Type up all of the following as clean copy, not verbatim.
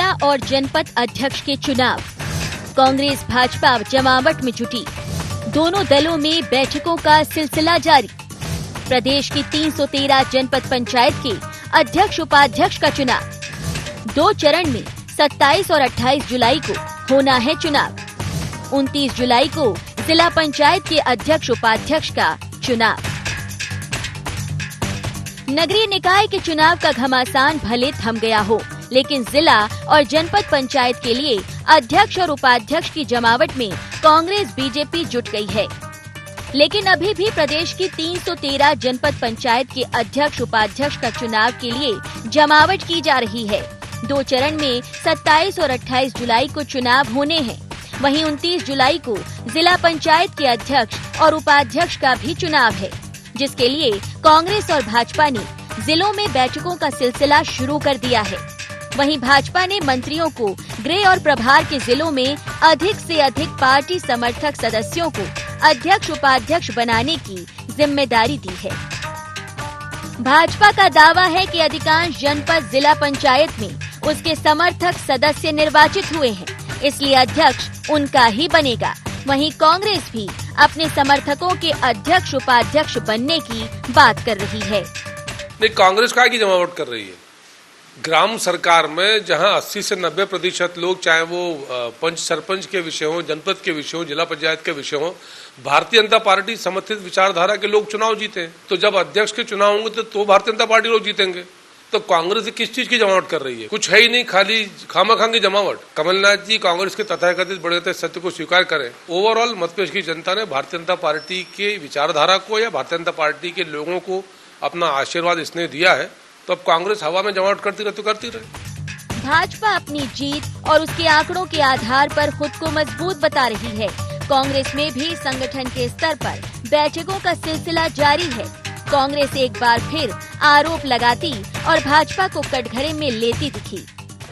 जिला और जनपद अध्यक्ष के चुनाव। कांग्रेस भाजपा जमावट में जुटी। दोनों दलों में बैठकों का सिलसिला जारी। प्रदेश की 313 जनपद पंचायत के अध्यक्ष उपाध्यक्ष का चुनाव। 2 चरण में 27 और 28 जुलाई को होना है चुनाव। 29 जुलाई को जिला पंचायत के अध्यक्ष उपाध्यक्ष का चुनाव। नगरीय निकाय के चुनाव का घमासान भले थम गया हो, लेकिन जिला और जनपद पंचायत के लिए अध्यक्ष और उपाध्यक्ष की जमावट में कांग्रेस बीजेपी जुट गई है। लेकिन अभी भी प्रदेश की 313 जनपद पंचायत के अध्यक्ष उपाध्यक्ष का चुनाव के लिए जमावट की जा रही है। 2 चरण में 27 और 28 जुलाई को चुनाव होने हैं। वहीं 29 जुलाई को जिला पंचायत के अध्यक्ष और उपाध्यक्ष का भी चुनाव है, जिसके लिए कांग्रेस और भाजपा ने जिलों में बैठकों का सिलसिला शुरू कर दिया है। वहीं भाजपा ने मंत्रियों को गृह और प्रभार के जिलों में अधिक से अधिक पार्टी समर्थक सदस्यों को अध्यक्ष उपाध्यक्ष बनाने की जिम्मेदारी दी है। भाजपा का दावा है कि अधिकांश जनपद जिला पंचायत में उसके समर्थक सदस्य निर्वाचित हुए हैं, इसलिए अध्यक्ष उनका ही बनेगा। वहीं कांग्रेस भी अपने समर्थकों के अध्यक्ष उपाध्यक्ष बनने की बात कर रही है। नहीं, कांग्रेस काय की जमावट कर रही है? ग्राम सरकार में जहां 80 से 90% लोग, चाहे वो पंच सरपंच के विषय हो, जनपद के विषय हो, जिला पंचायत के विषय हो, भारतीय जनता पार्टी समर्थित विचारधारा के लोग चुनाव जीते हैं। तो जब अध्यक्ष के चुनाव होंगे तो भारतीय जनता पार्टी लोग जीतेंगे। तो कांग्रेस किस चीज की जमावट कर रही है? कुछ है ही नहीं, खाली खामाखां की जमावट। कमलनाथ जी कांग्रेस के तथाकथित बड़े सत्य को स्वीकार करें। ओवरऑल मध्यप्रदेश की जनता ने भारतीय जनता पार्टी के विचारधारा को या भारतीय जनता पार्टी के लोगों को अपना आशीर्वाद स्नेह दिया है। तो अब कांग्रेस हवा में जमावट करती रहे। भाजपा अपनी जीत और उसके आंकड़ों के आधार पर खुद को मजबूत बता रही है। कांग्रेस में भी संगठन के स्तर पर बैठकों का सिलसिला जारी है। कांग्रेस एक बार फिर आरोप लगाती और भाजपा को कटघरे में लेती दिखी।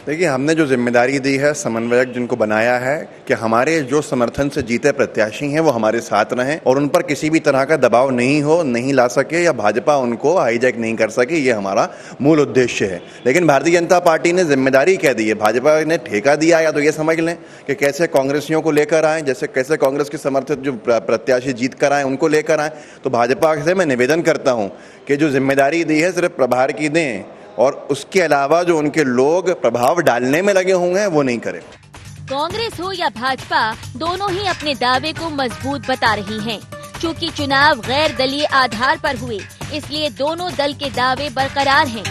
देखिए, हमने जो जिम्मेदारी दी है, समन्वयक जिनको बनाया है कि हमारे जो समर्थन से जीते प्रत्याशी हैं वो हमारे साथ रहें और उन पर किसी भी तरह का दबाव नहीं ला सके या भाजपा उनको हाईजैक नहीं कर सके, ये हमारा मूल उद्देश्य है। लेकिन भारतीय जनता पार्टी ने जिम्मेदारी कह दी है, भाजपा ने ठेका दिया, या तो ये समझ लें कि कैसे कांग्रेसियों को लेकर आए, जैसे कैसे कांग्रेस के समर्थित जो प्रत्याशी जीत कर आए उनको लेकर आए। तो भाजपा से मैं निवेदन करता हूँ कि जो जिम्मेदारी दी है सिर्फ प्रभार की दें और उसके अलावा जो उनके लोग प्रभाव डालने में लगे होंगे वो नहीं करें। कांग्रेस हो या भाजपा, दोनों ही अपने दावे को मजबूत बता रही हैं। चूंकि चुनाव गैर दलीय आधार पर हुए, इसलिए दोनों दल के दावे बरकरार हैं।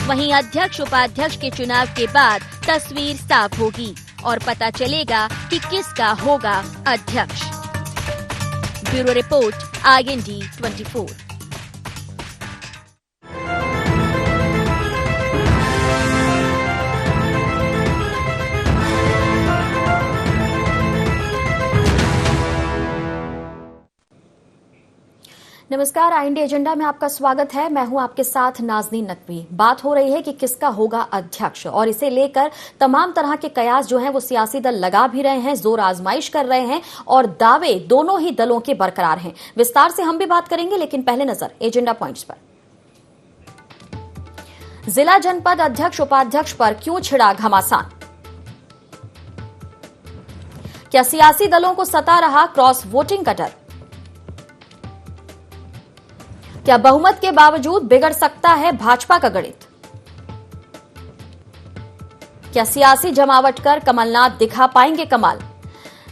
वहीं अध्यक्ष उपाध्यक्ष के चुनाव के बाद तस्वीर साफ होगी और पता चलेगा कि किसका होगा अध्यक्ष। Bureau report, IND 24। नमस्कार, IND एजेंडा में आपका स्वागत है। मैं हूं आपके साथ नाज़नीन नकवी। बात हो रही है कि किसका होगा अध्यक्ष, और इसे लेकर तमाम तरह के कयास जो हैं वो सियासी दल लगा भी रहे हैं, जोर आजमाइश कर रहे हैं और दावे दोनों ही दलों के बरकरार हैं। विस्तार से हम भी बात करेंगे, लेकिन पहले नजर एजेंडा पॉइंट्स पर। जिला जनपद अध्यक्ष उपाध्यक्ष पर क्यों छिड़ा घमासान? क्या सियासी दलों को सता रहा क्रॉस वोटिंग का डर? क्या बहुमत के बावजूद बिगड़ सकता है भाजपा का गणित? क्या सियासी जमावट कर कमलनाथ दिखा पाएंगे कमाल?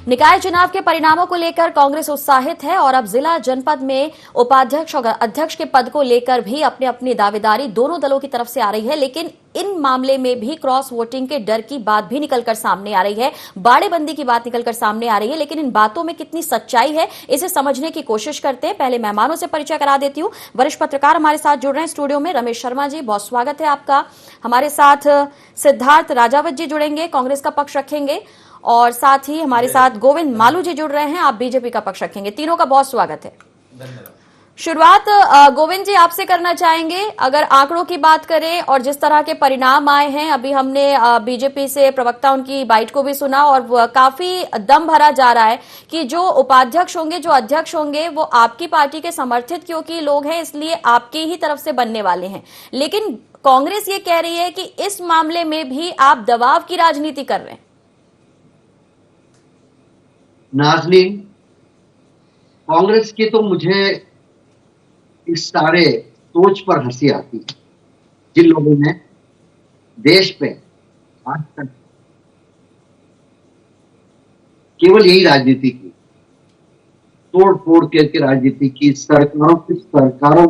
निकाय चुनाव के परिणामों को लेकर कांग्रेस उत्साहित है और अब जिला जनपद में उपाध्यक्ष और अध्यक्ष के पद को लेकर भी अपनी अपनी दावेदारी दोनों दलों की तरफ से आ रही है। लेकिन इन मामले में भी क्रॉस वोटिंग के डर की बात भी निकलकर सामने आ रही है, बाड़ेबंदी की बात निकलकर सामने आ रही है। लेकिन इन बातों में कितनी सच्चाई है, इसे समझने की कोशिश करते हैं। पहले मेहमानों से परिचय करा देती हूँ। वरिष्ठ पत्रकार हमारे साथ जुड़ रहे हैं स्टूडियो में। रमेश शर्मा जी, बहुत स्वागत है आपका। हमारे साथ सिद्धार्थ राजावत जी जुड़ेंगे, कांग्रेस का पक्ष रखेंगे, और साथ ही हमारे साथ गोविंद मालू जी जुड़ रहे हैं, आप बीजेपी का पक्ष रखेंगे। तीनों का बहुत स्वागत है। धन्यवाद। शुरुआत गोविंद जी आपसे करना चाहेंगे। अगर आंकड़ों की बात करें और जिस तरह के परिणाम आए हैं, अभी हमने बीजेपी से प्रवक्ता उनकी बाइट को भी सुना और काफी दम भरा जा रहा है कि जो उपाध्यक्ष होंगे, जो अध्यक्ष होंगे, वो आपकी पार्टी के समर्थित क्योंकि लोग हैं, इसलिए आपकी ही तरफ से बनने वाले हैं। लेकिन कांग्रेस ये कह रही है कि इस मामले में भी आप दबाव की राजनीति कर रहे हैं। नाज़नीन, कांग्रेस की तो मुझे इस सारे सोच पर हंसी आती है, जिन लोगों ने देश पे आज तक केवल यही राजनीति की, तोड़ फोड़ करके राजनीति की, सरकारों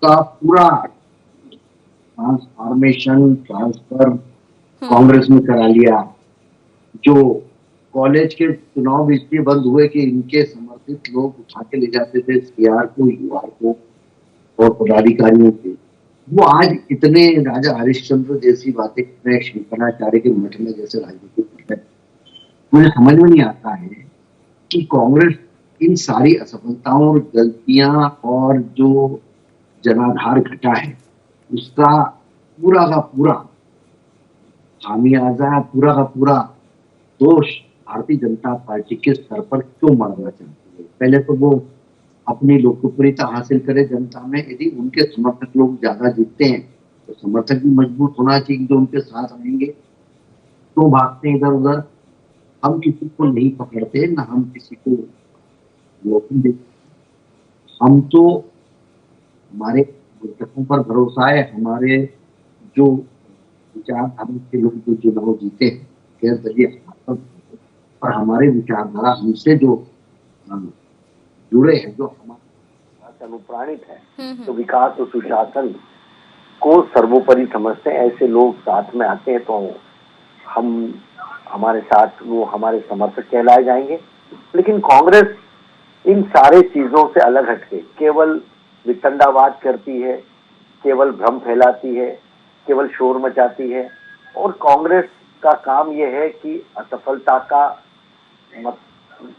का पूरा ट्रांसफर कांग्रेस में करा लिया। जो कॉलेज के चुनाव इसलिए बंद हुए कि इनके समर्थित लोग उठा के ले जाते थे सीआर को, यूआर को और पदाधिकारियों के, वो आज इतने राजा हरिश्चंद्र जैसी बातें कर रहे, शंकराचार्य के मठ में जैसे राजनीति कर रहे। मुझे समझ में नहीं आता है कि कांग्रेस इन सारी असफलताओं और गलतियां और जो जनाधार घटा है उसका पूरा का पूरा खामियाजा, पूरा का पूरा दोष भारतीय जनता पार्टी के स्तर पर क्यों मारना चाहती है। पहले तो वो अपनी लोकप्रियता हासिल करे जनता में, यदि उनके समर्थक लोग ज्यादा जीतते हैं तो समर्थक भी मजबूत होना चाहिए जो उनके साथ रहेंगे। तो भागते इधर उधर, हम किसी को नहीं पकड़ते, ना हम किसी को वोटिंग देते। हम तो हमारे पुस्तकों पर भरोसा है, हमारे जो विचारधारा के लोग जो चुनाव जीते हैं गैर दलीय और हमारे विचारधारा हमसे जो जुड़े हैं, जो हमारे अनुप्राणित है, तो विकास और सुशासन को सर्वोपरि समझते हैं। ऐसे लोग साथ में आते हैं तो हम हमारे साथ वो हमारे समर्थक कहलाए जाएंगे। लेकिन कांग्रेस इन सारे चीजों से अलग हटके केवल वितंडावाद करती है, केवल भ्रम फैलाती है, केवल शोर मचाती है। और कांग्रेस का काम यह है कि असफलता का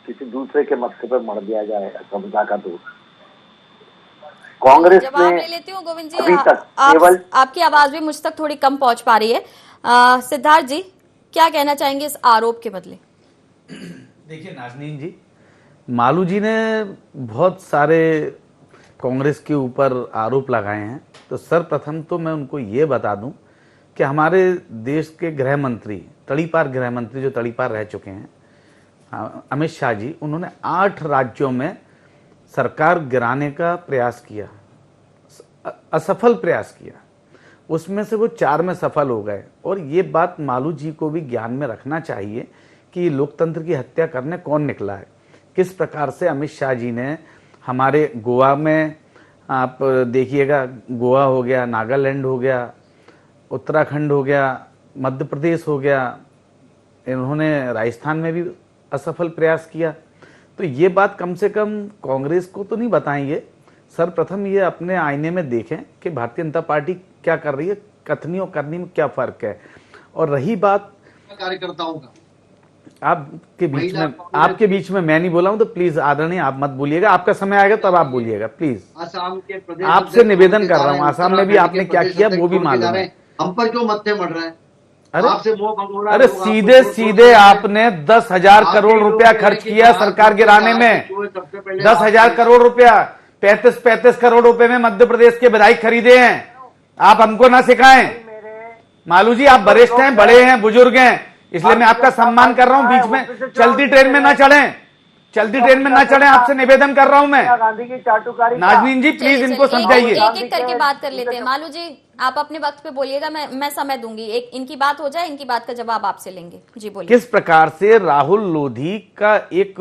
किसी दूसरे के मत्थे पर मढ़ दिया जाए, असफलता का दोष। कांग्रेस जवाब ले लेती हूँ गोविंद जी, केवल आपकी आवाज भी मुझ तक थोड़ी कम पहुंच पा रही है। सिद्धार्थ जी क्या कहना चाहेंगे इस आरोप के बदले? देखिए नाज़नीन जी, मालू जी ने बहुत सारे कांग्रेस के ऊपर आरोप लगाए हैं। तो सर्वप्रथम तो मैं उनको ये बता दूं कि हमारे देश के गृह मंत्री, तड़ीपार गृह मंत्री जो तड़ीपार रह चुके हैं, अमित शाह जी, उन्होंने 8 राज्यों में सरकार गिराने का प्रयास किया, असफल प्रयास किया। उसमें से वो 4 में सफल हो गए। और ये बात मालू जी को भी ज्ञान में रखना चाहिए कि लोकतंत्र की हत्या करने कौन निकला है। किस प्रकार से अमित शाह जी ने हमारे गोवा में, आप देखिएगा, गोवा हो गया, नागालैंड हो गया, उत्तराखंड हो गया, मध्य प्रदेश हो गया, इन्होंने राजस्थान में भी असफल प्रयास किया। तो ये बात कम से कम कांग्रेस को तो नहीं बताएंगे। सर्वप्रथम ये अपने आईने में देखें कि भारतीय जनता पार्टी क्या कर रही है, कथनी और करनी में क्या फर्क है। और रही बात कार्यकर्ताओं का, आपके बीच में मैं नहीं बोला हूं, तो प्लीज आदरणीय आप मत बोलिएगा। आपका समय आएगा तब आप बोलिएगा प्लीज। आसाम के प्रदेश आपसे निवेदन कर रहा हूं, आसाम में भी आपने क्या किया वो भी मालूम है। हम पर क्यों मत्थे मर रहे हैं? अरे सीधे सीधे आपने 10,000 करोड़ रुपया खर्च किया सरकार गिराने में। 10,000 करोड़ रुपया, 35 करोड़ रुपए में मध्य प्रदेश के विधायक खरीदे हैं। आप हमको ना सिखाएं। मालू जी आप वरिष्ठ हैं, बड़े हैं, बुजुर्ग हैं, इसलिए मैं आपका सम्मान कर रहा हूं। बीच में चलती ट्रेन में ना चढ़ें, चलती ट्रेन में ना चढ़ें, आपसे निवेदन कर रहा हूं मैं। नाज़नीन जी प्लीज इनको समझाइए। एक करके बात कर लेते हैं। मालू जी आप अपने वक्त पे बोलिएगा, मैं समय दूंगी। एक इनकी बात हो जाए, इनकी बात का जवाब आपसे लेंगे। जी बोलिए। किस प्रकार से राहुल लोधी का एक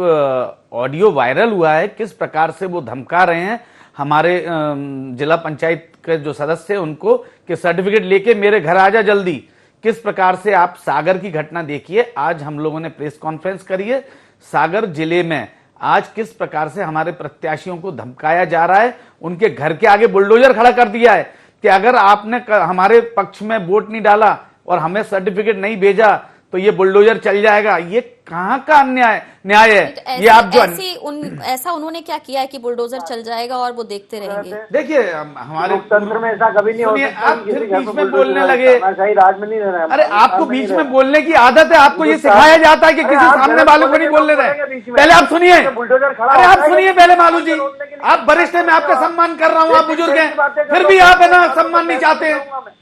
ऑडियो वायरल हुआ है, किस प्रकार से वो धमका रहे हैं हमारे जिला पंचायत के जो सदस्य हैं उनको कि सर्टिफिकेट लेके मेरे घर आ जा जल्दी। किस प्रकार से आप सागर की घटना देखिए, आज हम लोगों ने प्रेस कॉन्फ्रेंस करी है। सागर जिले में आज किस प्रकार से हमारे प्रत्याशियों को धमकाया जा रहा है, उनके घर के आगे बुलडोजर खड़ा कर दिया है कि अगर आपने हमारे पक्ष में वोट नहीं डाला और हमें सर्टिफिकेट नहीं भेजा तो ये बुलडोजर चल जाएगा। ये कहाँ का न्याय है? ये आप जो ऐसा उन्होंने क्या किया है कि बुलडोजर चल जाएगा और वो देखते रहेंगे? देखिए हमारे लोकतंत्र में ऐसा कभी नहीं होता। आप फिर बीच में बोलने लगे। सही राज में नहीं रहना है। अरे आपको बीच में बोलने की आदत है, आपको ये सिखाया जाता है कि किसी सामने वालों को नहीं बोलने दें। पहले आप सुनिए, अरे आप सुनिए पहले मालू जी, आप वरिष्ठ हैं, मैं आपका सम्मान कर रहा हूँ, आप बुजुर्ग हैं, फिर भी आप है ना सम्मान नहीं चाहते हैं।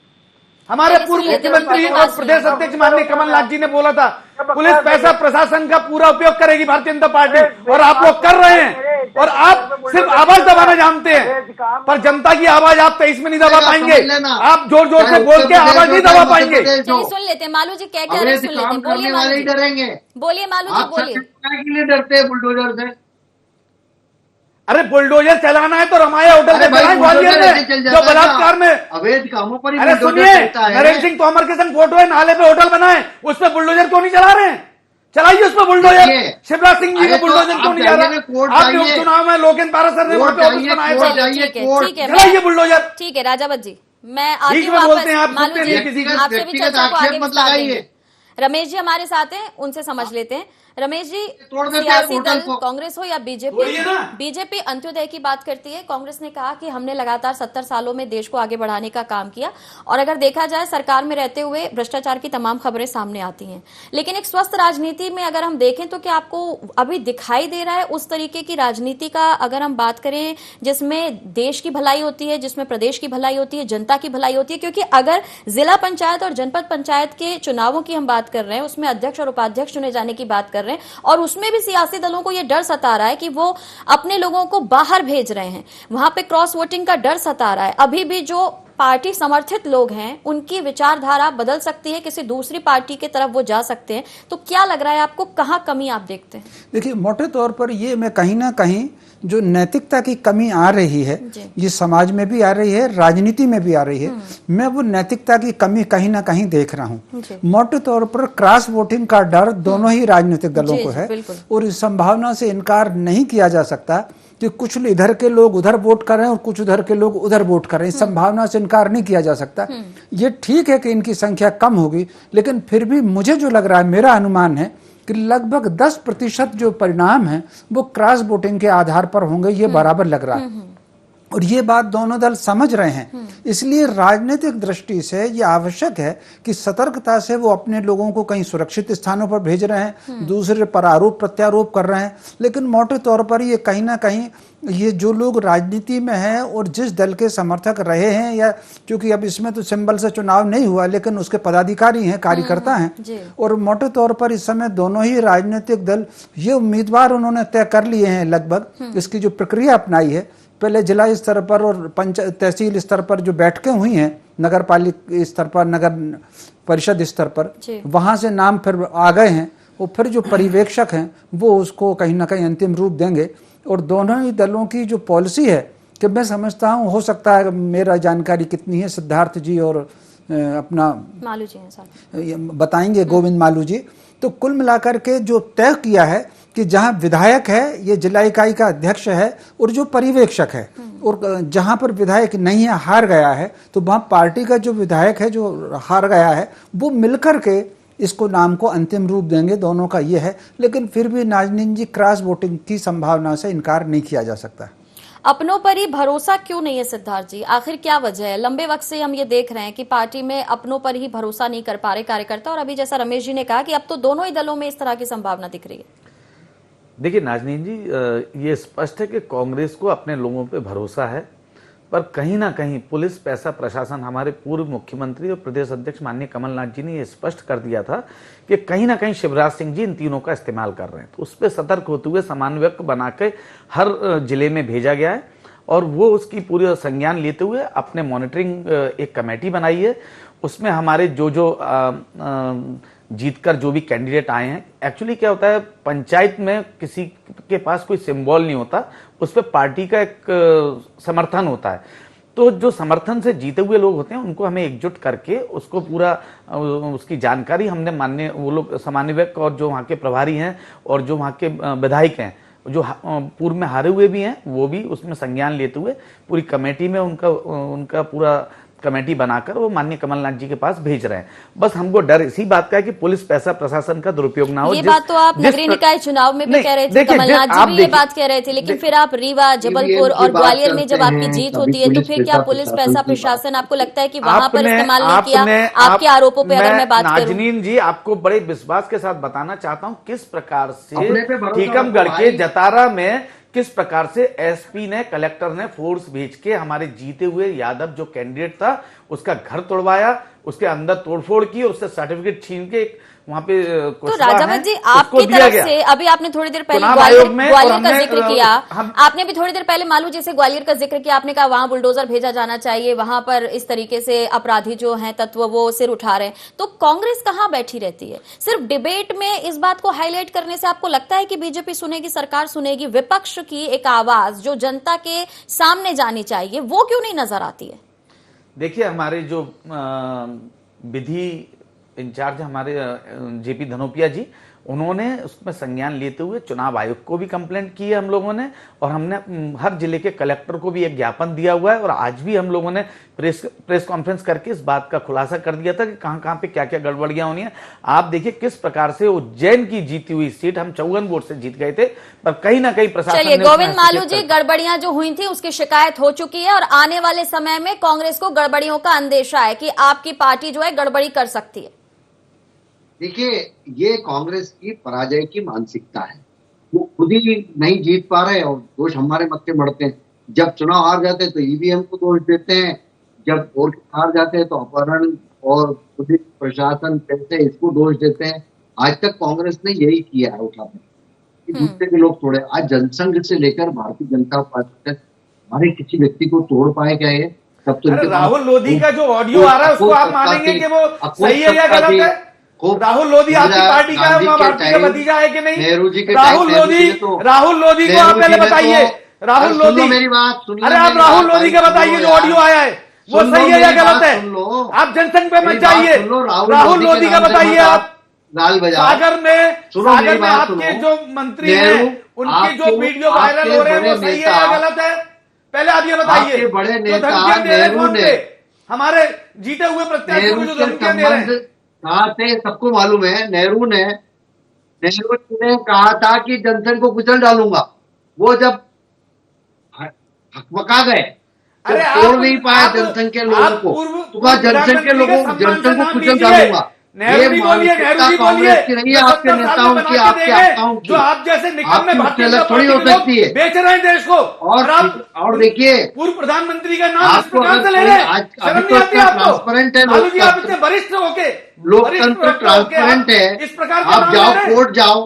हमारे पूर्व मुख्यमंत्री और प्रदेश अध्यक्ष माननीय कमलनाथ जी ने बोला था पुलिस पैसा प्रशासन का पूरा उपयोग करेगी भारतीय जनता पार्टी, और आप लोग कर रहे हैं। और आप सिर्फ आवाज दबाना जानते हैं, पर जनता की आवाज आप 23 में नहीं दबा पाएंगे। आप जोर जोर से बोल के आवाज नहीं दबा पाएंगे। सुन लेते हैं मालू जी क्या कह रहे हैं, सुन लेते हैं। बोलिए मालू जी, डरेंगे। बोलिए मालू जी, बोलिए। के लिए डरते हैं बुलडोजर से? अरे बुलडोजर चलाना है तो रमाया होटल में चलाएं ग्वालियर में, जो बलात्कार में अवैध कामों पर। अरे सुनिए, नरेंद्र सिंह तोमर के संग फोटो है, नाले पे होटल बनाए, उस पर बुलडोजर क्यों नहीं चला रहे हैं? चलाइए उस पर बुलडोजर। शिवराज सिंह जी का बुलडोजर क्यों नहीं जा रहा? आपके उपचुनाव में लोकेन्द्र पारासर ने वहां पे ऑफिस बनाया था, चलाइए बुलडोजर। ठीक है राजावत जी, मैं आती ठीक हूँ में बोलते हैं आप, मालू सुनते जी, नहीं किसी की। आपसे भी चर्चा को आगे विस्तार देंगे। रमेश जी हमारे साथ हैं, उनसे समझ लेते हैं। रमेश जी, सियासी दल कांग्रेस हो या बीजेपी अंत्योदय की बात करती है। कांग्रेस ने कहा कि हमने लगातार 70 सालों में देश को आगे बढ़ाने का काम किया, और अगर देखा जाए सरकार में रहते हुए भ्रष्टाचार की तमाम खबरें सामने आती हैं। लेकिन एक स्वस्थ राजनीति में अगर हम देखें तो क्या आपको अभी दिखाई दे रहा है उस तरीके की राजनीति का, अगर हम बात करें जिसमें देश की भलाई होती है, जिसमें प्रदेश की भलाई होती है, जनता की भलाई होती है? क्योंकि अगर जिला पंचायत और जनपद पंचायत के चुनावों की हम बात कर रहे हैं, उसमें अध्यक्ष और उपाध्यक्ष चुने जाने की बात कर रहे हैं, और उसमें भी सियासी दलों को यह डर सता रहा है कि वो अपने लोगों को बाहर भेज रहे हैं, वहां पे क्रॉस वोटिंग का डर सता रहा है। अभी भी जो पार्टी समर्थित लोग हैं उनकी विचारधारा बदल सकती है, किसी दूसरी पार्टी की तरफ वो जा सकते हैं। तो क्या लग रहा है आपको, कहां कमी आप देखते हैं? देखिए, मोटे तौर पर ये मैं कहीं ना कहीं जो नैतिकता की कमी आ रही है, ये समाज में भी आ रही है, राजनीति में भी आ रही है, मैं वो नैतिकता की कमी कहीं ना कहीं देख रहा हूँ। मोटे तौर पर क्रॉस वोटिंग का डर दोनों ही राजनीतिक दलों को है, और इस संभावना से इनकार नहीं किया जा सकता कि कुछ इधर के लोग उधर वोट कर रहे हैं और कुछ उधर के लोग उधर वोट कर रहे हैं। इस संभावना से इनकार नहीं किया जा सकता। ये ठीक है कि इनकी संख्या कम होगी, लेकिन फिर भी मुझे जो लग रहा है, मेरा अनुमान है कि लगभग 10% जो परिणाम है वो क्रॉस वोटिंग के आधार पर होंगे, ये बराबर लग रहा है। और ये बात दोनों दल समझ रहे हैं। इसलिए राजनीतिक दृष्टि से ये आवश्यक है कि सतर्कता से वो अपने लोगों को कहीं सुरक्षित स्थानों पर भेज रहे हैं, दूसरे पर आरोप प्रत्यारोप कर रहे हैं। लेकिन मोटे तौर पर ये कहीं ना कहीं ये जो लोग राजनीति में हैं और जिस दल के समर्थक रहे हैं, या क्योंकि अब इसमें तो सिंबल से चुनाव नहीं हुआ, लेकिन उसके पदाधिकारी हैं, कार्यकर्ता हैं, और मोटे तौर पर इस समय दोनों ही राजनीतिक दल ये उम्मीदवार उन्होंने तय कर लिए हैं लगभग। इसकी जो प्रक्रिया अपनाई है, पहले जिला स्तर पर और पंचायत तहसील स्तर पर जो बैठकें हुई हैं, नगर पालिका स्तर पर, नगर परिषद स्तर पर, वहां से नाम फिर आ गए हैं, और फिर जो पर्यवेक्षक हैं वो उसको कहीं ना कहीं अंतिम रूप देंगे। और दोनों ही दलों की जो पॉलिसी है, कि मैं समझता हूँ, हो सकता है, मेरा जानकारी कितनी है, सिद्धार्थ जी और अपना मालू जी बताएंगे, गोविंद मालू जी, तो कुल मिलाकर के जो तय किया है कि जहां विधायक है, ये जिला इकाई का अध्यक्ष है, और जो पर्यवेक्षक है, और जहां पर विधायक नहीं है, हार गया है, तो वहां पार्टी का जो विधायक है जो हार गया है, वो मिलकर के इसको नाम को अंतिम रूप देंगे। दोनों का ये है। लेकिन फिर भी नाजनीन जी, क्रॉस वोटिंग की संभावना से इनकार नहीं किया जा सकता। अपनों पर ही भरोसा क्यों नहीं है सिद्धार्थ जी? आखिर क्या वजह है? लंबे वक्त से हम ये देख रहे हैं कि पार्टी में अपनों पर ही भरोसा नहीं कर पा रहे कार्यकर्ता, और अभी जैसा रमेश जी ने कहा कि अब तो दोनों ही दलों में इस तरह की संभावना दिख रही है। देखिए नाजनीन जी, ये स्पष्ट है कि कांग्रेस को अपने लोगों पे भरोसा है, पर कहीं ना कहीं पुलिस पैसा प्रशासन, हमारे पूर्व मुख्यमंत्री और प्रदेश अध्यक्ष माननीय कमलनाथ जी ने ये स्पष्ट कर दिया था कि कहीं ना कहीं शिवराज सिंह जी इन तीनों का इस्तेमाल कर रहे हैं। तो उस पर सतर्क होते हुए समन्वयक बना के हर जिले में भेजा गया है, और वो उसकी पूरी संज्ञान लेते हुए अपने मॉनिटरिंग एक कमेटी बनाई है। उसमें हमारे जो जीतकर जो भी कैंडिडेट आए हैं, एक्चुअली क्या होता है, पंचायत में किसी के पास कोई सिंबल नहीं होता, उस पर पार्टी का एक समर्थन होता है। तो जो समर्थन से जीते हुए लोग होते हैं उनको हमें एकजुट करके उसको पूरा उसकी जानकारी हमने माननीय वो लोग समन्वयक और जो वहाँ के प्रभारी हैं और जो वहाँ के विधायक हैं जो पूर्व में हारे हुए भी हैं, वो भी उसमें संज्ञान लेते हुए पूरी कमेटी में उनका पूरा कमेटी बनाकर वो माननीय कमलनाथ जी के पास भेज रहे हैं। बस हमको डर इसी बात का है कि पुलिस पैसा प्रशासन का दुरुपयोग ना हो। ये बात तो आप नगरीय निकाय चुनाव में भी कह रहे थे, कमलनाथ जी भी ये बात कह रहे थे, लेकिन फिर आप रीवा, जबलपुर और ग्वालियर में जब आपकी जीत होती है तो फिर क्या पुलिस पैसा प्रशासन आपको लगता है कि वहां पर इस्तेमाल नहीं किया? आपके आरोपों पर अगर मैं बात करूं, नाजनीन जी, आपको बड़े विश्वास के साथ बताना चाहता हूँ किस प्रकार से टीकमगढ़ के जतारा में किस प्रकार से एसपी ने, कलेक्टर ने फोर्स भेज के हमारे जीते हुए यादव जो कैंडिडेट था उसका घर तोड़वाया, उसके अंदर तोड़फोड़ की और उससे सर्टिफिकेट छीन के वहां पे तो राजावत जी आपकी तरफ से अभी आपने थोड़ी देर पहले ग्वालियर का जिक्र किया, आपने भी थोड़ी देर पहले मालू जी से ग्वालियर का जिक्र किया, आपने कहा वहां बुलडोजर भेजा जाना चाहिए, वहां पर इस तरीके से अपराधी जो हैं तत्व वो सिर उठा रहे हैं। तो कांग्रेस कहां बैठी रहती है? सिर्फ डिबेट में इस बात को हाईलाइट करने से आपको लगता है कि बीजेपी सुनेगी, सरकार सुनेगी? विपक्ष की एक आवाज जो जनता के सामने जानी चाहिए वो क्यों नहीं नजर आती है? देखिए, हमारे जो विधि इंचार्ज हमारे जेपी धनोपिया जी, उन्होंने उसमें संज्ञान लेते हुए चुनाव आयोग को भी कंप्लेंट की है हम लोगों ने, और हमने हर जिले के कलेक्टर को भी एक ज्ञापन दिया हुआ है, और आज भी हम लोगों ने प्रेस कॉन्फ्रेंस करके इस बात का खुलासा कर दिया था कि कहां कहां पे क्या क्या गड़बड़ियां होनी है। आप देखिए किस प्रकार से उज्जैन की जीती हुई सीट हम 54 वोट से जीत गए थे, पर कहीं ना कहीं प्रशासन चलिए गोविंद मालू जी, गड़बड़ियां जो हुई थी उसकी शिकायत हो चुकी है और आने वाले समय में कांग्रेस को गड़बड़ियों का अंदेशा है कि आपकी पार्टी जो है गड़बड़ी कर सकती है। देखिए, ये कांग्रेस की पराजय की मानसिकता है, वो खुद ही नहीं जीत पा रहे और दोष हमारे मत्थे बढ़ते हैं। जब चुनाव हार जाते हैं तो ईवीएम को दोष देते हैं, जब वोट हार जाते हैं तो अपहरण और पुलिस प्रशासन पैसे इसको दोष देते हैं। आज तक कांग्रेस ने यही किया है, उठाते दूसरे के लोग तोड़े। आज जनसंघ से लेकर भारतीय जनता पार्टी तक हमारे किसी व्यक्ति को तोड़ पाए क्या? ये तब तो राहुल लोधी का जो ऑडियो आ रहा है उसको आप मानेंगे कि वो सही है या गलत है? राहुल लोधी आपकी पार्टी का है, पार्टी का भतीजा है कि नहीं? नेहरू जी के राहुल लोधी को आप पहले बताइए। राहुल लोधी, मेरी बात सुन, अरे आप राहुल लोधी का बताइए जो ऑडियो आया है वो सही है या गलत है? आप जनसंघ पे मत जाइए, राहुल लोधी का बताइए। आप सागर में आपके जो मंत्री हैं उनके जो वीडियो वायरल हो रहे हैं वो सही है या गलत है? पहले आप ये बताइए। बड़े नेता नेहरू ने, हमारे जीते हुए प्रत्याशी को जो धमकियां दे रहे हैं, कहा थे, सबको मालूम है। नेहरू ने कहा था कि जनसंघ को कुचल डालूंगा। वो जब हकमका गए तो तोड़ नहीं पाया जनसंघ के लोगों को, तो कहा जनसंघ के लोगों जनसंघ को कुचल डालूंगा। ये मानसिकता कांग्रेस की नहीं है, आपके नेताओं की, आपके आकाओं की। जो आप जैसे आपकी अलग थोड़ी हो सकती है। बेच रहे हैं देश को, और देखिए पूर्व प्रधानमंत्री का नाम इस प्रकार से ले रहे हैं, शर्म नहीं आती आपको? ट्रांसपेरेंट है लालू जी, आप इतने वरिष्ठ होके, लोकतंत्र ट्रांसपेरेंट है। इस प्रकार आप जाओ, कोर्ट जाओ,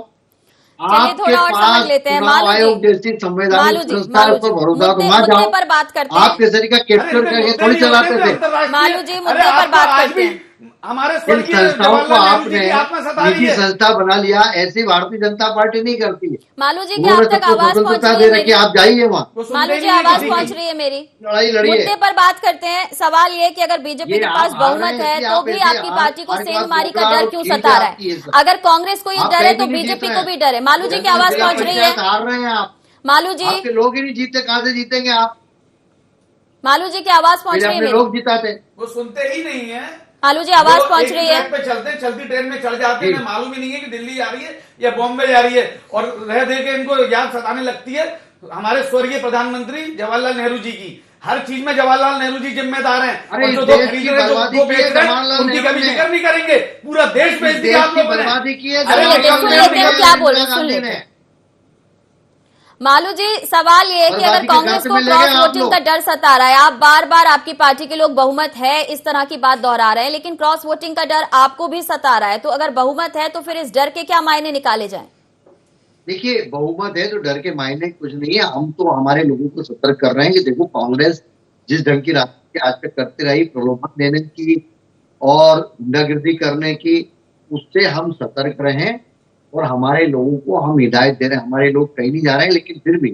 आपके थोड़ा और समझ लेते हैं। चुनाव आयोग जैसी संवैधानिक संस्था पर भरोसा तो वहां जाओ। पर बात करते आप किसी का कैप्चर करके थोड़ी चलाते थे। मालू जी मुद्दे पर बात करते हैं। हमारे इन संस्थाओं को आपने निजी संस्था बना लिया, ऐसी भारतीय जनता पार्टी नहीं करती है। मालू जी की आप तक आवाज पहुंच रही है मेरी? आप जाइए वहाँ। मालू जी आवाज पहुंच रही है मेरी? लड़ाई लड़िए। मुद्दे पर बात करते हैं। सवाल ये कि अगर बीजेपी के पास बहुमत है तो भी आपकी पार्टी को सेंधमारी का डर क्यों सता रहा है? अगर कांग्रेस को ये डर है तो बीजेपी को भी डर है। मालू जी की आवाज पहुंच रही है? हार रहे हैं आप। मालू जी, आपके लोग ही नहीं जीते, कहाँ से जीतेंगे आप? मालू जी की आवाज पहुंच रही है मेरी? लोग जिताते, वो सुनते ही नहीं है। मालू जी आवाज पहुंच रही है? पे चलती ट्रेन में चढ़ जाते हैं, मालूम ही नहीं है कि दिल्ली जा रही है या बॉम्बे जा रही है, और रह दे के इनको याद सताने लगती है हमारे स्वर्गीय प्रधानमंत्री जवाहरलाल नेहरू जी की। हर चीज में जवाहरलाल नेहरू जी जिम्मेदार हैं। और जो दो खरीद रहे, जो बेच रहे हैं, उनकी कभी जिक्र नहीं करेंगे। पूरा देश बेच दिया आप लोगों ने। बर्बादी की है। सुन लेते हैं क्या बोल रहे, सुन लेते हैं। मालू जी, सवाल ये है कि अगर कांग्रेस को क्रॉस वोटिंग का डर सता रहा है, आप बार बार आपकी पार्टी के लोग बहुमत है इस तरह की बात दोहरा रहे हैं, लेकिन क्रॉस वोटिंग का डर आपको भी सता रहा है, तो अगर बहुमत है तो फिर इस डर के क्या मायने निकाले जाएं? देखिए, बहुमत है तो डर के मायने कुछ नहीं है। हम तो हमारे लोगों को सतर्क कर रहे हैं कि देखो, कांग्रेस जिस ढंग की राजनीति आज तक करती रही, प्रलोभन देने की और गुंडागिर्दी करने की, उससे हम सतर्क रहें और हमारे लोगों को हम हिदायत दे रहे हैं। हमारे लोग कहीं नहीं जा रहे हैं, लेकिन फिर भी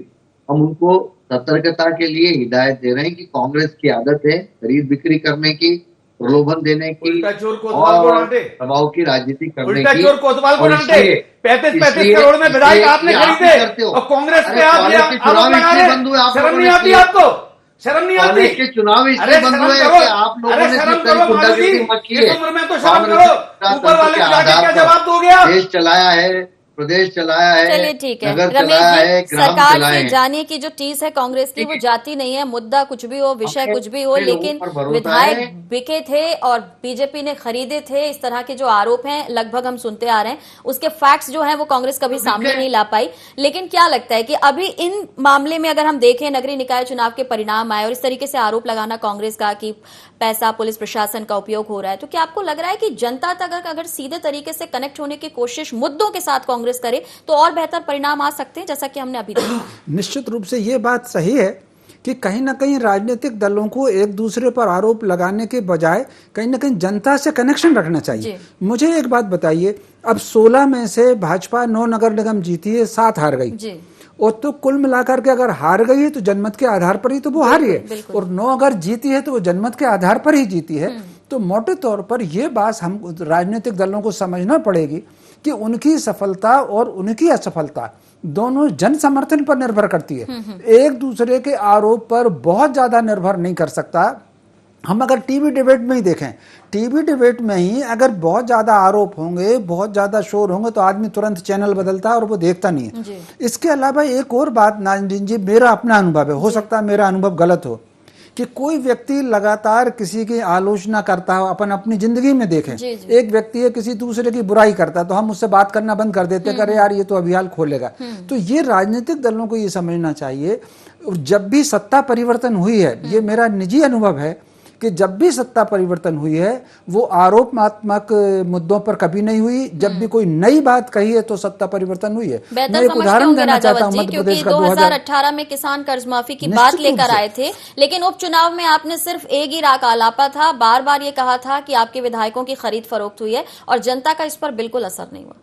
हम उनको सतर्कता के लिए हिदायत दे रहे हैं कि कांग्रेस की आदत है खरीद बिक्री करने की, प्रलोभन देने की और दबाव की राजनीति करने की। 35 करोड़ में विधायक आपने खरीदे और कांग्रेस पे आप शर्म नहीं आती आपको? शर्म नहीं आती? के चुनाव इसलिए बंद हुए कि आप लोगों ने इस उम्र में तो शर्म करो। ऊपर वाले को जाके क्या जवाब दोगे आप? देश चलाया है, प्रदेश चलाया है, चलिए ठीक है नगर रमेश चलाया है, जी, ग्राम सरकार चलाए से हैं। जानिए कि जो टीस है कांग्रेस की वो जाती नहीं है, मुद्दा कुछ भी हो, विषय कुछ भी हो, लेकिन विधायक बिके थे और बीजेपी ने खरीदे थे, इस तरह के जो आरोप हैं लगभग हम सुनते आ रहे हैं। उसके फैक्ट्स जो हैं वो कांग्रेस कभी सामने नहीं ला पाई। लेकिन क्या लगता है कि अभी इन मामले में अगर हम देखें, नगरीय निकाय चुनाव के परिणाम आए और इस तरीके से आरोप लगाना कांग्रेस का कि पैसा पुलिस प्रशासन का उपयोग हो रहा है, तो क्या आपको लग रहा है कि जनता तक अगर सीधे तरीके से कनेक्ट होने की कोशिश मुद्दों के साथ कांग्रेस करे तो और बेहतर परिणाम आ सकते हैं, जैसा कि हमने अभी देखा? निश्चित रूप से ये बात सही है कि कहीं ना कहीं राजनीतिक दलों को एक दूसरे पर आरोप लगाने के बजाय कहीं ना कहीं जनता से कनेक्शन रखना चाहिए। मुझे एक बात बताइए, अब 16 में से भाजपा 9 नगर निगम जीती है, 7 हार गई, और तो कुल मिलाकर के अगर हार गई है तो जनमत के आधार पर ही तो वो हारी है, और 9 अगर जीती है तो वो जनमत के आधार पर ही जीती है। तो मोटे तौर पर यह बात हम राजनीतिक दलों को समझना पड़ेगी कि उनकी सफलता और उनकी असफलता दोनों जन समर्थन पर निर्भर करती है, एक दूसरे के आरोप पर बहुत ज्यादा निर्भर नहीं कर सकता। हम अगर टीवी डिबेट में ही देखें, टीवी डिबेट में ही अगर बहुत ज्यादा आरोप होंगे, बहुत ज्यादा शोर होंगे, तो आदमी तुरंत चैनल बदलता है और वो देखता नहीं है। इसके अलावा एक और बात नाज़नीन जी, मेरा अपना अनुभव है, हो सकता है मेरा अनुभव गलत हो, कि कोई व्यक्ति लगातार किसी की आलोचना करता हो, अपन अपनी जिंदगी में देखें, एक व्यक्ति है किसी दूसरे की बुराई करता है तो हम उससे बात करना बंद कर देते हैं, अरे यार ये तो अभियान खोलेगा। तो ये राजनीतिक दलों को ये समझना चाहिए, जब भी सत्ता परिवर्तन हुई है, ये मेरा निजी अनुभव है कि जब भी सत्ता परिवर्तन हुई है वो आरोपात्मक मुद्दों पर कभी नहीं हुई। जब भी कोई नई बात कही है तो सत्ता परिवर्तन हुई है। मैं एक उदाहरण देना चाहता हूं, मध्य प्रदेश का 2018 में किसान कर्ज माफी की बात लेकर आए थे, लेकिन उपचुनाव में आपने सिर्फ एक ही राग आलापा था, बार बार ये कहा था कि आपके विधायकों की खरीद फरोख्त हुई है और जनता का इस पर बिल्कुल असर नहीं हुआ।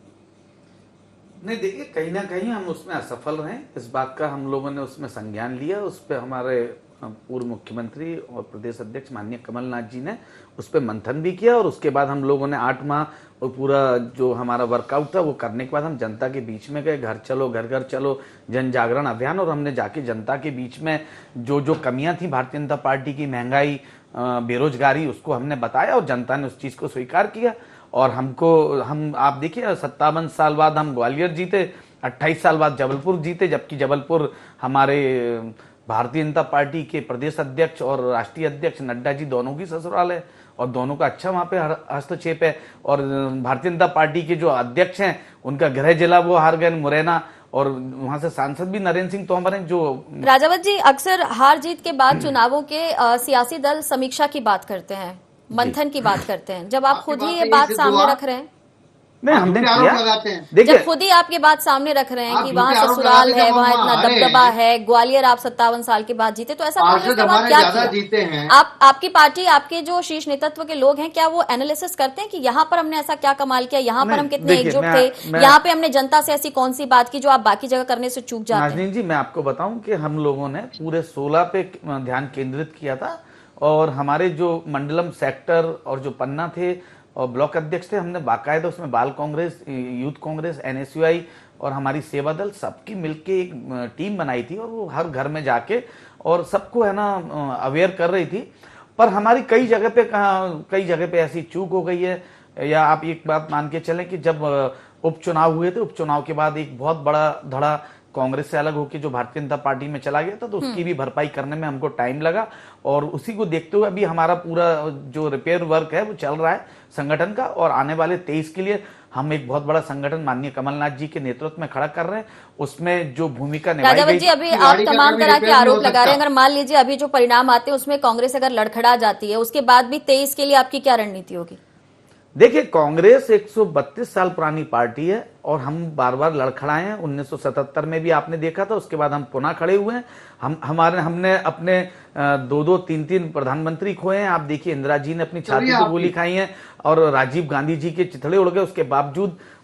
नहीं, देखिए कहीं ना कहीं हम उसमें असफल रहे, इस बात का हम लोगों ने उसमें संज्ञान लिया। उस पर हमारे पूर्व मुख्यमंत्री और प्रदेश अध्यक्ष माननीय कमलनाथ जी ने उस पर मंथन भी किया और उसके बाद हम लोगों ने 8 माह और पूरा जो हमारा वर्कआउट था वो करने के बाद हम जनता के बीच में गए, घर चलो घर घर चलो जन जागरण अभियान, और हमने जाके जनता के बीच में जो जो कमियां थी भारतीय जनता पार्टी की, महंगाई, बेरोजगारी, उसको हमने बताया और जनता ने उस चीज को स्वीकार किया। और हम आप देखिए 57 साल बाद हम ग्वालियर जीते, 28 साल बाद जबलपुर जीते, जबकि जबलपुर हमारे भारतीय जनता पार्टी के प्रदेश अध्यक्ष और राष्ट्रीय अध्यक्ष नड्डा जी दोनों की ससुराल है और दोनों का अच्छा वहां पे हस्तक्षेप है। और भारतीय जनता पार्टी के जो अध्यक्ष हैं उनका गृह जिला वो हार गए, मुरैना, और वहां से सांसद भी नरेंद्र सिंह तोमर हैं। जो राजावत जी, अक्सर हार जीत के बाद चुनावों के सियासी दल समीक्षा की बात करते हैं, मंथन की बात करते हैं, जब आप खुद ही ये बात सामने रख रहे हैं, नहीं हमने किया, जब खुद ही आपके बात सामने रख रहे हैं कि वहाँ ससुराल है, वहाँ इतना दबदबा है, ग्वालियर आप 57 साल के बाद जीते, तो ऐसा कांग्रेस के बाद क्या किया? आपकी पार्टी, आपके जो शीर्ष नेतृत्व के लोग हैं, क्या वो एनालिसिस करते हैं कि यहाँ पर हमने ऐसा क्या कमाल किया, यहाँ पर हम कितने एकजुट थे, यहाँ पे हमने जनता से ऐसी कौन सी बात की जो आप बाकी जगह करने से चूक जाते हैं? नाज़नीन जी, मैं आपको बताऊं कि हम लोगों ने पूरे 16 पे ध्यान केंद्रित किया था और हमारे जो मंडलम सेक्टर और जो पन्ना थे और ब्लॉक अध्यक्ष थे, हमने बाकायदा उसमें बाल कांग्रेस, यूथ कांग्रेस, NSUI और हमारी सेवा दल सबकी मिलके एक टीम बनाई थी और वो हर घर में जाके और सबको है ना अवेयर कर रही थी। पर हमारी कई जगह पे ऐसी चूक हो गई है, या आप एक बात मान के चलें कि जब उपचुनाव हुए थे, उपचुनाव के बाद एक बहुत बड़ा धड़ा कांग्रेस से अलग होकर जो भारतीय जनता पार्टी में चला गया था, तो उसकी भी भरपाई करने में हमको टाइम लगा और उसी को देखते हुए अभी हमारा पूरा जो रिपेयर वर्क है वो चल रहा है संगठन का, और आने वाले 23 के लिए हम एक बहुत बड़ा संगठन माननीय कमलनाथ जी के नेतृत्व में खड़ा कर रहे हैं। उसमें जो भूमिका निभाई गई, जी अभी आप तमाम तरह के आरोप लगा रहे हैं, अगर मान लीजिए अभी जो परिणाम आते हैं उसमें कांग्रेस अगर लड़खड़ा जाती है, उसके बाद भी 23 के लिए आपकी क्या रणनीति होगी? देखिए, कांग्रेस 132 साल पुरानी पार्टी है और हम बार बार लड़खड़ाए हैं। 1977 में भी आपने देखा था, उसके बाद हम पुनः खड़े हुए हैं। हमने अपने 2-2, 3-3 प्रधानमंत्री खोए हैं। आप देखिए, इंदिरा जी ने अपनी छाती पर गोली खाई है और राजीव गांधी जी के चिथड़े उड़ गए।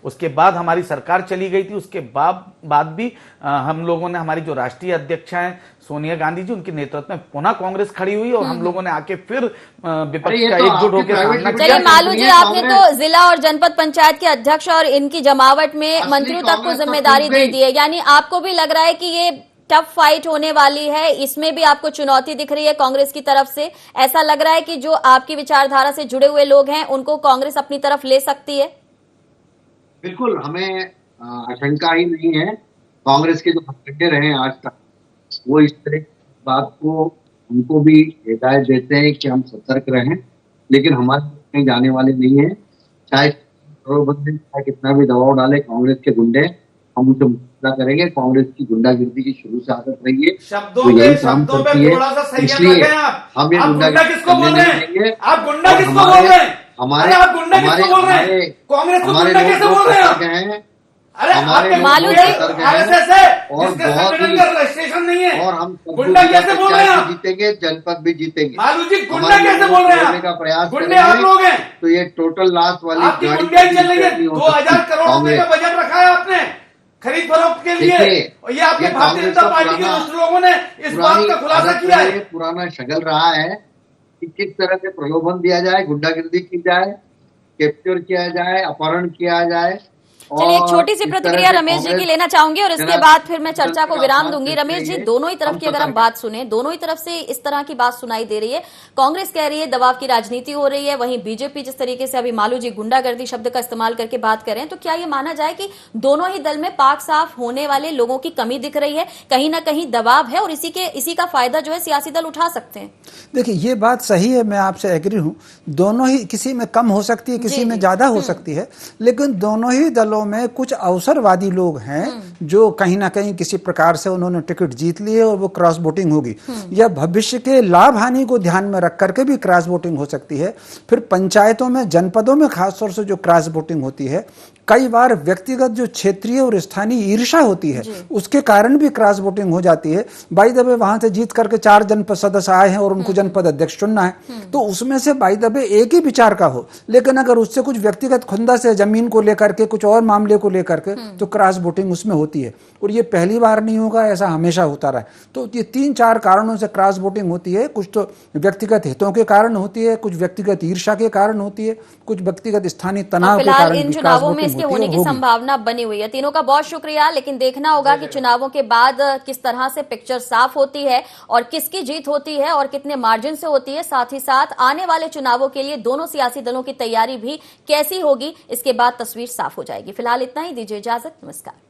उसके बाद हमारी सरकार चली गई थी। उसके बाद भी हम लोगों ने, हमारी जो राष्ट्रीय अध्यक्ष हैं सोनिया गांधी जी, उनके नेतृत्व में पुनः कांग्रेस खड़ी हुई और हम लोगों ने आके फिर विपक्ष का एकजुट होकर सामना किया। चलिए मालू जी, आपने तो जिला और जनपद पंचायत के अध्यक्ष और इनकी जमावट में मंत्रियों तक को जिम्मेदारी दे दी है, यानी आपको भी लग रहा है कि ये टफ फाइट होने वाली है, इसमें भी आपको चुनौती दिख रही है कांग्रेस की तरफ से? ऐसा लग रहा है कि जो आपकी विचारधारा से जुड़े हुए लोग हैं उनको कांग्रेस अपनी तरफ ले सकती है? बिल्कुल, हमें आशंका ही नहीं है। कांग्रेस के जो हथकंडे रहे हैं आज तक, वो इस तरह की बात को हमको भी हिदायत देते हैं कि हम सतर्क रहें, लेकिन हमारे कहीं जाने वाले नहीं है। चाहे चाहे कितना भी दबाव डाले कांग्रेस के गुंडे, हम उसे मुकाबला करेंगे। कांग्रेस की गुंडागिर्दी की शुरू से आदत रही है, तो यही काम करती है, इसलिए हम ये गुंडागिर्दी किसको बोल रहे हैं? आप गुंडा किसको बोल रहे हैं? हमारे आप गुंडा किसको बोल रहे हैं? कांग्रेस को गुंडा कैसे बोल रहे हैं? अरे हमारे मालू जी आरएसएस है, इसका संगठन का रजिस्ट्रेशन नहीं है, और हम गुंडा कैसे बोल रहे हैं? जीतेंगे, जनपद भी जीतेंगे। मालू जी गुंडा कैसे बोल रहे हैं? का प्रयास गुंडे आप लोग हैं, तो ये टोटल लास्ट वाली आपकी गुंडाई चल रही है। 2000 करोड़ रुपए का बजट रखा है आपने खरीद फरोख्त के लिए, और ये आपके भारतीय जनता पार्टी के दूसरे लोगों ने इस बात का खुलासा किया है। पुराना शगल रहा है कि किस तरह से प्रलोभन दिया जाए, गुंडागिर्दी की जाए, कैप्चर किया जाए, अपहरण किया जाए। चलिए एक छोटी सी प्रतिक्रिया रमेश जी की लेना चाहूंगी और इसके बाद फिर मैं चर्चा को विराम दूंगी। रमेश जी, दोनों ही तरफ की अगर हम बात सुने, दोनों ही तरफ से इस तरह की बात सुनाई दे रही है। कांग्रेस कह रही है दबाव की राजनीति हो रही है, वहीं बीजेपी जिस तरीके से अभी मालू जी गुंडागर्दी शब्द का इस्तेमाल करके बात कर रहे हैं, तो क्या ये माना जाए कि दोनों ही दल में पाक साफ होने वाले लोगों की कमी दिख रही है, कहीं ना कहीं दबाव है और इसी का फायदा जो है सियासी दल उठा सकते हैं? देखिए ये बात सही है, मैं आपसे एग्री हूं। दोनों ही, किसी में कम हो सकती है, किसी में ज्यादा हो सकती है, लेकिन दोनों ही दलों में कुछ अवसरवादी लोग हैं जो कहीं ना कहीं किसी प्रकार से उन्होंने टिकट जीत लिए और वो क्रॉस वोटिंग होगी, या भविष्य के लाभ हानि को ध्यान में रख करके भी क्रॉस वोटिंग हो सकती है। फिर पंचायतों में, जनपदों में खासतौर से जो क्रॉस वोटिंग होती है, कई बार व्यक्तिगत जो क्षेत्रीय और स्थानीय ईर्ष्या होती है उसके कारण भी क्रॉस वोटिंग हो जाती है। बाई द वे वहां से जीत करके 4 जनपद सदस्य आए हैं और उनको जनपद अध्यक्ष चुनना है, तो उसमें से बाई द वे एक ही विचार का हो, लेकिन अगर उससे कुछ व्यक्तिगत खुंदस है जमीन को लेकर के, कुछ और मामले को लेकर के, तो क्रॉस वोटिंग उसमें होती है। और ये पहली बार नहीं होगा, ऐसा हमेशा होता रहा है। तो ये 3-4 कारणों से क्रॉस वोटिंग होती है। कुछ तो व्यक्तिगत हितों के कारण होती है, कुछ व्यक्तिगत ईर्ष्या के कारण होती है, कुछ व्यक्तिगत स्थानीय तनाव के कारण इन चुनावों में इसके होने की संभावना बनी हुई है। तीनों का बहुत शुक्रिया, लेकिन देखना होगा कि चुनावों के बाद किस तरह से पिक्चर साफ होती है और किसकी जीत होती है और कितने मार्जिन से होती है। साथ ही साथ आने वाले चुनावों के लिए दोनों सियासी दलों की तैयारी भी कैसी होगी, इसके बाद तस्वीर साफ हो जाएगी। फिलहाल इतना ही, दीजिए इजाजत, नमस्कार।